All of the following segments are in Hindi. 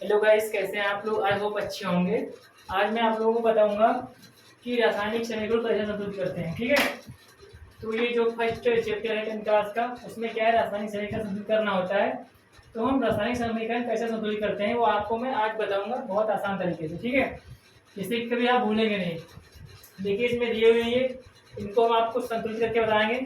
हेलो गाइस, कैसे हैं आप लोग? आई होप अच्छे होंगे। आज मैं आप लोगों को बताऊंगा कि रासायनिक समीकरण कैसे संतुलित करते हैं। ठीक है, तो ये जो फर्स्ट चैप्टर है 10th क्लास का, उसमें क्या है, रासायनिक समीकरण संतुलित करना होता है। तो हम रासायनिक समीकरण कैसे संतुलित करते हैं वो आपको मैं आज बताऊंगा बहुत आसान तरीके से। ठीक है, जिससे कभी आप भूलेंगे नहीं। देखिए, इसमें दिए हुए ये, इनको हम आपको संतुलित करके बताएंगे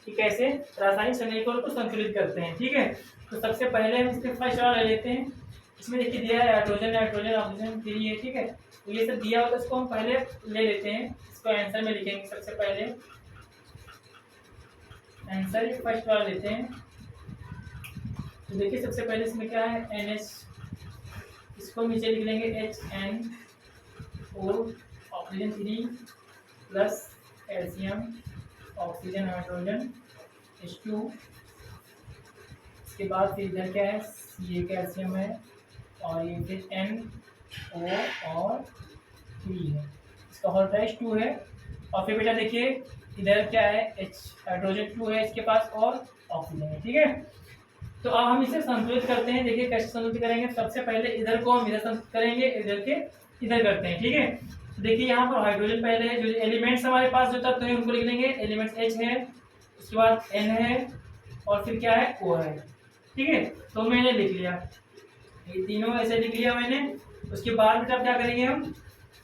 कि कैसे रासायनिक समीकरण को संतुलित करते हैं। ठीक है, तो सबसे पहले हम इसके फर्स्ट वाला ले लेते हैं। इसमें देखिए दिया है हाइड्रोजन, नाइट्रोजन, ऑक्सीजन, फ्री है। ठीक है, तो ये सब दिया होता है, इसको हम पहले ले लेते हैं। इसको आंसर में लिखेंगे। सबसे पहले आंसर फर्स्ट वाला लेते हैं। तो देखिए सबसे पहले इसमें क्या है, NH, इसको नीचे लिख लेंगे HNO, oxygen 3 plus calcium, oxygen, hydrogen H2। इसके बाद फिर इधर क्या है, ये कैल्शियम है और ये फिर NO और 3 है। इसका होल प्राइस 2 है। और फिर बेटा देखिए इधर क्या है, H, हाइड्रोजन 2 है इसके पास और ऑक्सीजन है। ठीक है, तो अब हम इसे संतुलित करते हैं। देखिए कैसे संतुलित करेंगे। सबसे पहले इधर को हम इधर संतुलित करेंगे, इधर के इधर करते हैं। ठीक है, तो देखिए यहाँ पर हाइड्रोजन पहले है, जो एलिमेंट्स हमारे पास जो तत्व है उनको लिख लेंगे। एलिमेंट्स H है, उसके बाद N है और फिर क्या है, O है। ठीक है, तो मैंने लिख लिया, ये तीनों ऐसे लिख लिया मैंने। उसके बाद बेटा क्या करेंगे हम,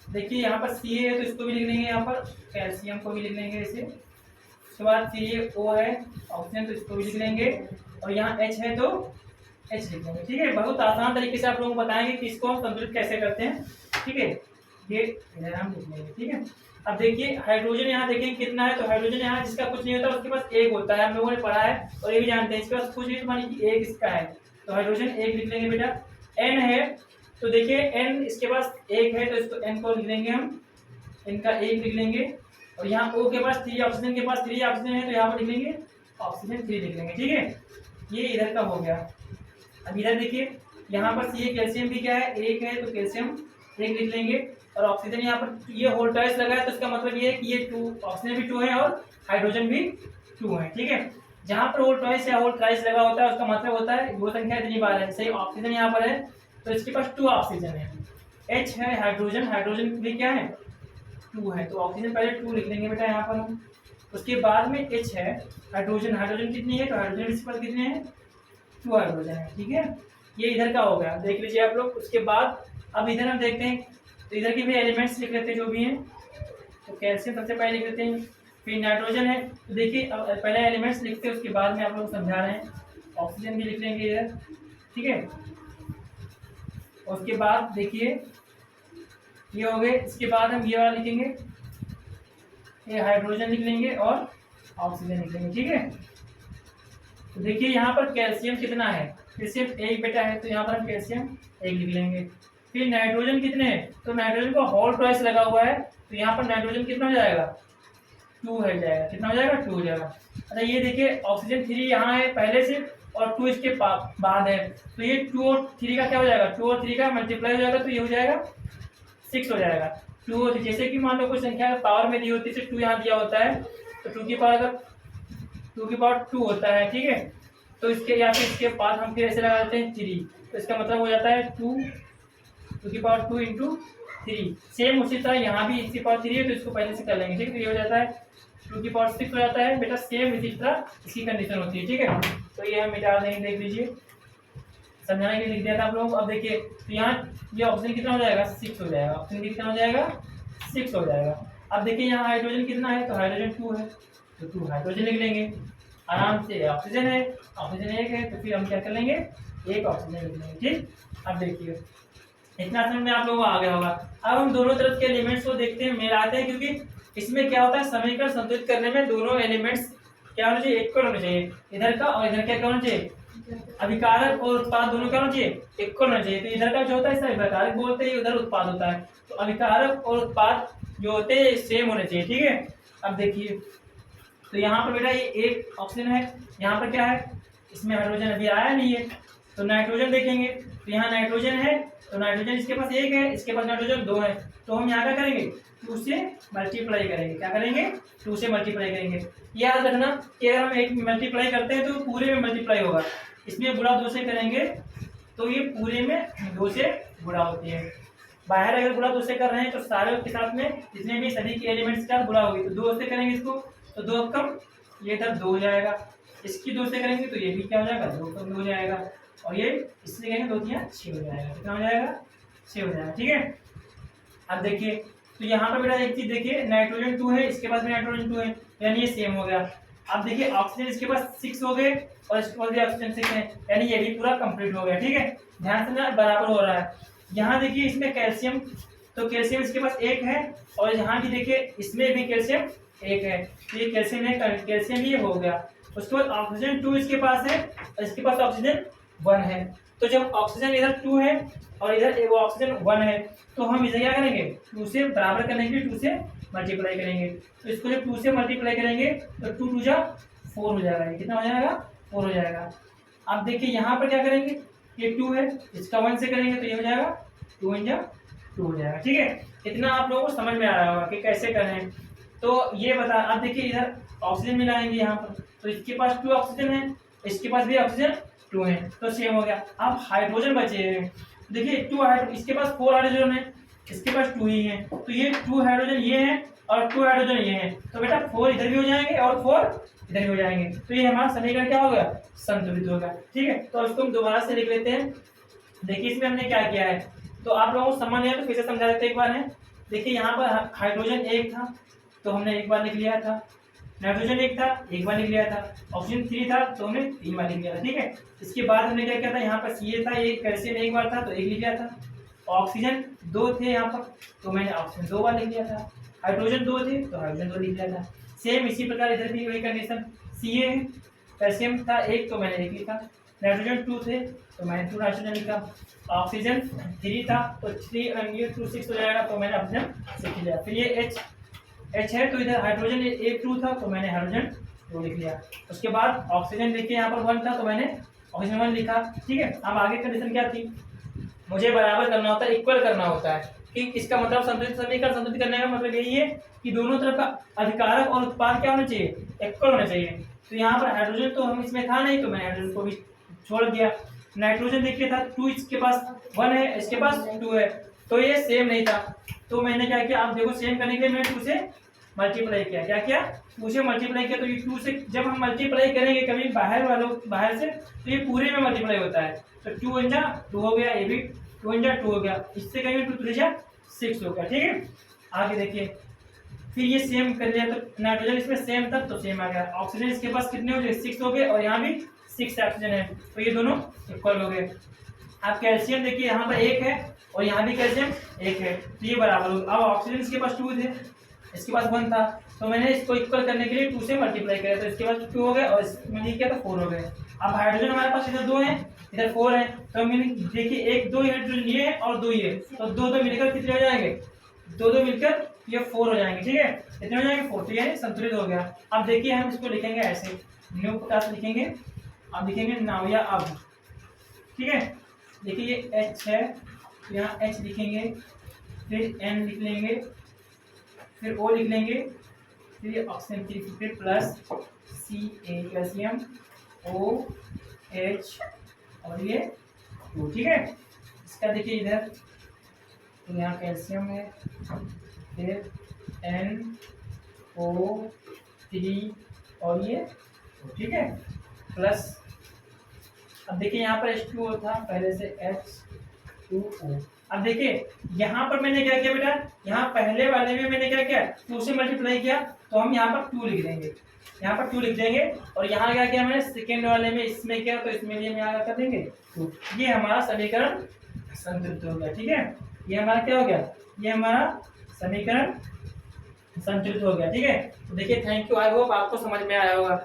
देखिए यहाँ पर C है तो इसको भी लिख लेंगे, यहाँ पर कैल्शियम को भी लिख लेंगे ऐसे। उसके बाद फिर ये O है, ऑक्सीजन, तो इसको भी लिख लेंगे। और यहाँ H है तो H लिख लेंगे। ठीक है, बहुत आसान तरीके से आप लोगों को बताएंगे कि इसको हम संतुलित कैसे करते हैं। ठीक है, ये इधर हम लिख लेंगे। ठीक है, अब देखिए हाइड्रोजन यहाँ देखेंगे कितना है, तो हाइड्रोजन यहाँ जिसका कुछ नहीं होता उसके पास एक होता है, हम लोगों ने पढ़ा है और ये भी जानते हैं। इसके पास कुछ नहीं, मानिए कि एक इसका है, तो हाइड्रोजन एक लिख लेंगे बेटा। N है तो देखिए N इसके पास एक है तो इसको N को लिख लेंगे हम, इनका एक लिख लेंगे। और यहाँ O के पास 3, ऑक्सीजन के पास 3 ऑक्सीजन है तो यहाँ पर लिख लेंगे ऑक्सीजन 3 लिख लेंगे। ठीक है, ये इधर का हो गया। अब इधर देखिए यहाँ पर ये कैल्शियम भी क्या है, एक है तो कैल्शियम एक लिख लेंगे। और ऑक्सीजन यहाँ पर ये होल ट्वाइस लगा है तो इसका मतलब ये है कि ये 2, ऑक्सीजन भी 2 है और हाइड्रोजन भी 2 है। ठीक है, जहाँ पर होल ट्वाइस या होल ट्राइस लगा होता है उसका मतलब होता है दो संख्या इतनी बार है। सही, ऑक्सीजन यहाँ पर है तो इसके पास 2 ऑक्सीजन है। H है हाइड्रोजन, हाइड्रोजन भी क्या है, 2 है, तो ऑक्सीजन पहले 2 लिख लेंगे बेटा यहाँ पर हम। उसके बाद में H है हाइड्रोजन, हाइड्रोजन कितनी है, तो हाइड्रोजन इसके पास कितने हैं, 2 हाइड्रोजन है। ठीक है, ये इधर का हो गया, देख लीजिए आप लोग। उसके बाद अब इधर हम देखते हैं, तो इधर के भी एलिमेंट्स लिख लेते हैं जो भी हैं। तो कैल्शियम सबसे पहले लिख लेते हैं, फिर नाइट्रोजन है। तो देखिए पहले एलिमेंट्स लिखते हैं, उसके बाद में आप लोग समझा रहे हैं। ऑक्सीजन भी लिख लेंगे इधर। ठीक है, उसके बाद देखिए ये हो गए। इसके बाद हम ये वाला लिखेंगे, ये हाइड्रोजन लिख लेंगे और ऑक्सीजन लिख लेंगे। ठीक है, तो देखिए यहाँ पर कैल्शियम कितना है, कैल्शियम एक बेटा है तो यहाँ पर हम कैल्शियम एक लिख लेंगे। फिर नाइट्रोजन कितने हैं, तो नाइट्रोजन को होल ट्वाइस लगा हुआ है तो यहाँ पर नाइट्रोजन कितना हो जाएगा, 2 है जाएगा। कितना हो जाएगा, 2 हो जाएगा। अच्छा ये देखिए ऑक्सीजन 3 यहाँ है पहले से और 2 इसके बाद है, तो ये 2 और 3 का क्या हो जाएगा, 2 और 3 का मल्टीप्लाई हो जाएगा तो ये हो जाएगा 6 हो जाएगा। 2 और 3, जैसे कि मान लो कोई संख्या पावर में दी होती है, 2 यहाँ दिया होता है तो 2 की पावर अगर 2 की पावर 2 होता है। ठीक है, तो इसके या फिर इसके बाद हम फिर ऐसे लगा देते हैं 3, तो इसका मतलब हो जाता है 2 की पावर 2 इंटू 3। सेम उसी तरह यहाँ भी इसकी पावर 3 है तो इसको पहले से कर लेंगे। ठीक है, तो ये हो जाता है 2 की पावर 6 हो जाता है बेटा। सेम इसी तरह इसकी कंडीशन होती है। ठीक है, तो ये हम मिटा देंगे, देख लीजिए, समझाने के लिए लिख दिया था आप लोगों को। अब देखिए तो यहाँ ये ऑक्सीजन कितना हो जाएगा, 6 हो जाएगा। ऑक्सीजन कितना हो जाएगा, 6 हो जाएगा। अब देखिए यहाँ हाइड्रोजन कितना है, तो हाइड्रोजन 2 है तो 2 हाइड्रोजन लिख लेंगे आराम से। ऑक्सीजन है, ऑक्सीजन 1 है तो फिर हम क्या कर लेंगे, 1 ऑक्सीजन लिख लेंगे। ठीक, अब देखिए इतना समझ में आप लोगों को आ गया होगा। अब हम दोनों तरफ के एलिमेंट्स को देखते हैं, मिलाते हैं, क्योंकि इसमें क्या होता है, समीकरण संतुलित करने में दोनों एलिमेंट्स क्या होना चाहिए, इक्वल होना चाहिए। इधर का और इधर क्या होना चाहिए, अभिकारक और उत्पाद दोनों क्या होना चाहिए, इक्वल होना चाहिए। तो इधर का जो होता है इसे अभिकारक बोलते हैं, उधर उत्पाद होता है। तो अभिकारक और उत्पाद जो होते हैं सेम होने चाहिए। ठीक है, अब देखिए तो यहाँ पर बेटा ये एक ऑक्सीजन है, यहाँ पर क्या है, इसमें हाइड्रोजन अभी आया नहीं है तो नाइट्रोजन देखेंगे। तो यहाँ नाइट्रोजन है तो नाइट्रोजन इसके पास 1 है, इसके पास नाइट्रोजन 2 है, तो हम यहाँ क्या करेंगे, 2 से मल्टीप्लाई करेंगे। क्या करेंगे, 2 से मल्टीप्लाई करेंगे। याद रखना कि अगर हम एक मल्टीप्लाई करते हैं तो पूरे में मल्टीप्लाई होगा, इसमें गुणा 2 से करेंगे तो ये पूरे में 2 से गुणा होती है। बाहर अगर गुणा 2 से कर रहे हैं तो सारे के साथ में जितने भी सभी के एलिमेंट्स का गुणा होगी, तो 2 से करेंगे इसको तो 2 कम, ये इधर 2 हो जाएगा। इसकी 2 से करेंगे तो ये भी क्या हो जाएगा, 2 कम हो जाएगा। और ये इससे करेंगे 2 3 6 हो जाएगा। कितना हो जाएगा, 6 हो जाएगा। ठीक है, अब देखिए तो यहाँ पर बेटा एक चीज देखिए, नाइट्रोजन 2 है, इसके पास भी नाइट्रोजन 2 है, यानी ये सेम हो गया। अब देखिए ऑक्सीजन इसके पास 6 हो गए और इसके पास भी ऑक्सीजन 6 है, यानी ये भी पूरा कंप्लीट हो गया। ठीक है, ध्यान से ना बराबर हो रहा है। यहाँ देखिए इसमें कैल्शियम, तो कैल्शियम इसके पास 1 है और यहाँ भी देखिए इसमें भी कैल्शियम 1 है, तो ये कैल्शियम है, कैल्शियम ये हो गया। उसके बाद ऑक्सीजन 2 इसके पास है और इसके पास ऑक्सीजन 1 है। तो जब ऑक्सीजन इधर 2 है और इधर वो ऑक्सीजन 1 है, तो हम इसे क्या करेंगे, 2 से बराबर करने के लिए 2 से मल्टीप्लाई करेंगे। तो इसको जब 2 से मल्टीप्लाई करेंगे तो 2 2 जा 4 हो जाएगा। ये कितना हो जाएगा, 4 हो जाएगा। अब देखिए यहाँ पर क्या करेंगे, ये 2 है, इसका 1 से करेंगे तो ये हो जाएगा 2 1 जा 2 हो जाएगा। ठीक है, इतना आप लोगों को समझ में आ रहा होगा कि कैसे करें। तो ये बता, अब देखिए इधर ऑक्सीजन मिलाएंगे यहाँ पर, तो इसके पास 2 ऑक्सीजन है, इसके पास भी ऑक्सीजन 2 है, तो सेम हो गया। अब हाइड्रोजन बचे हैं, देखिए 2 हाइड्रोजन, इसके पास 4 हाइड्रोजन है, इसके पास 2 ही है, तो ये 2 हाइड्रोजन ये है और 2 हाइड्रोजन ये है, तो बेटा 4 इधर भी हो जाएंगे और 4 इधर भी हो जाएंगे। तो ये हमारा समीकरण क्या हो गया, संतुलित हो गया। ठीक है, तो इसको हम दोबारा से लिख लेते हैं। देखिए इसमें हमने क्या किया है, तो आप लोगों को समझ नहीं आया तो फिर से समझा देते एक बार है। देखिए यहाँ पर हाइड्रोजन 1 था तो हमने एक बार लिख लिया था, नाइट्रोजन 1 था, एक बार लिख लिया था, ऑक्सीजन 3 था तो हमने 3 बार लिख लिया था। ठीक है, इसके बाद हमने क्या किया था, यहाँ पर सी था, ये कैल्शियम 1 बार था तो 1 लिख लिया था, ऑक्सीजन 2 थे यहाँ पर तो मैंने ऑक्सीजन 2 बार लिख लिया था, हाइड्रोजन 2 थे तो हाइड्रोजन 2 लिख लिया था। सेम इसी प्रकार इधर भी वही कंडीशन, सी है, कैल्शियम था 1 तो मैंने लिख लिया, नाइट्रोजन 2 थे तो मैंने 2 नाइट्रोजन लिखा, ऑक्सीजन 3 था तो 3 2 6 हो जाएगा तो मैंने ऑक्सीजन 6 लिया। फिर ये H है तो इधर हाइड्रोजन 1 2 था तो मैंने हाइड्रोजन 2 लिख लिया। उसके बाद ऑक्सीजन देखिए यहाँ पर 1 था तो मैंने ऑक्सीजन 1 लिखा। ठीक है, अब आगे कंडीशन क्या थी, मुझे बराबर करना होता है, इक्वल करना होता है, कि इसका मतलब संतुलित समीकरण संतुलित करने का मतलब यही है कि दोनों तरफ का अधिकारक और उत्पाद क्या होना चाहिए, इक्वल होना चाहिए। तो यहाँ पर हाइड्रोजन तो हम इसमें था नहीं तो मैंने हाइड्रोजन को भी छोड़ दिया। नाइट्रोजन देखिए था 2, इसके पास 1 है, इसके पास 2 है, तो ये सेम नहीं था तो मैंने क्या किया, आप देखो सेम करने के लिए मैंने 2 से मल्टीप्लाई किया। क्या किया, 2 से मल्टीप्लाई किया, तो ये 2 से जब हम मल्टीप्लाई करेंगे कभी बाहर से तो ये पूरे में मल्टीप्लाई होता है, तो 2 1 जा 2 हो गया, ये भी 2 1 जा 2 हो गया, इससे कहेंगे 2 3 जा 6 हो गया। ठीक है, आगे देखिए फिर ये सेम कर लिया तो नाइट्रोजन इसमें सेम था तो सेम आ गया, ऑक्सीजन इसके पास कितने हो गए 6 हो गए और यहाँ भी 6 ऑक्सीजन है तो ये दोनों इक्वल हो गए। अब कैल्शियम देखिए यहाँ पर 1 है और यहाँ भी कैल्शियम 1 है तो ये बराबर हो। अब ऑक्सीजन इसके पास 2 थे, इसके पास 1 था तो मैंने इसको इक्वल करने के लिए 2 से मल्टीप्लाई किया तो इसके पास 2 हो गए और मैंने किया तो 4 हो गए। अब हाइड्रोजन हमारे पास इधर 2 है इधर 4 है तो मैंने देखिए 1 2 हाइड्रोजन ये है और 2 ये, तो 2 मिलकर कितने हो जाएंगे, 2 मिलकर ये 4 हो जाएंगे। ठीक है, कितने हो जाएंगे 4, तो ये संतुलित हो गया। अब देखिए हम इसको लिखेंगे ऐसे, न्यू पोटास लिखेंगे, अब लिखेंगे नाउ या अब। ठीक है, देखिए ये H है, यहाँ H लिखेंगे, फिर N लिख लेंगे, फिर O लिख लेंगे, फिर ये ऑक्सीजन की फिर प्लस Ca कैल्शियम OH और ये 2। ठीक है, इसका देखिए इधर तो यहाँ कैल्शियम है, फिर NO3 और ये 2। ठीक है, प्लस अब देखिए यहाँ पर H2O था पहले से H2O। अब देखिए यहाँ पर मैंने क्या किया बेटा, यहाँ पहले वाले में मैंने क्या किया 2 से मल्टीप्लाई किया तो हम यहाँ पर 2 लिख देंगे, यहाँ पर 2 लिख देंगे और यहाँ क्या किया मैंने सेकेंड वाले में इसमें किया तो इसमें लिए यहाँ कर देंगे 2। ये हमारा समीकरण संतुलित हो गया। ठीक है, ये हमारा क्या हो गया, ये हमारा समीकरण संतुलित हो गया। ठीक है, तो देखिए थैंक यू, आई होप आपको समझ में आया होगा।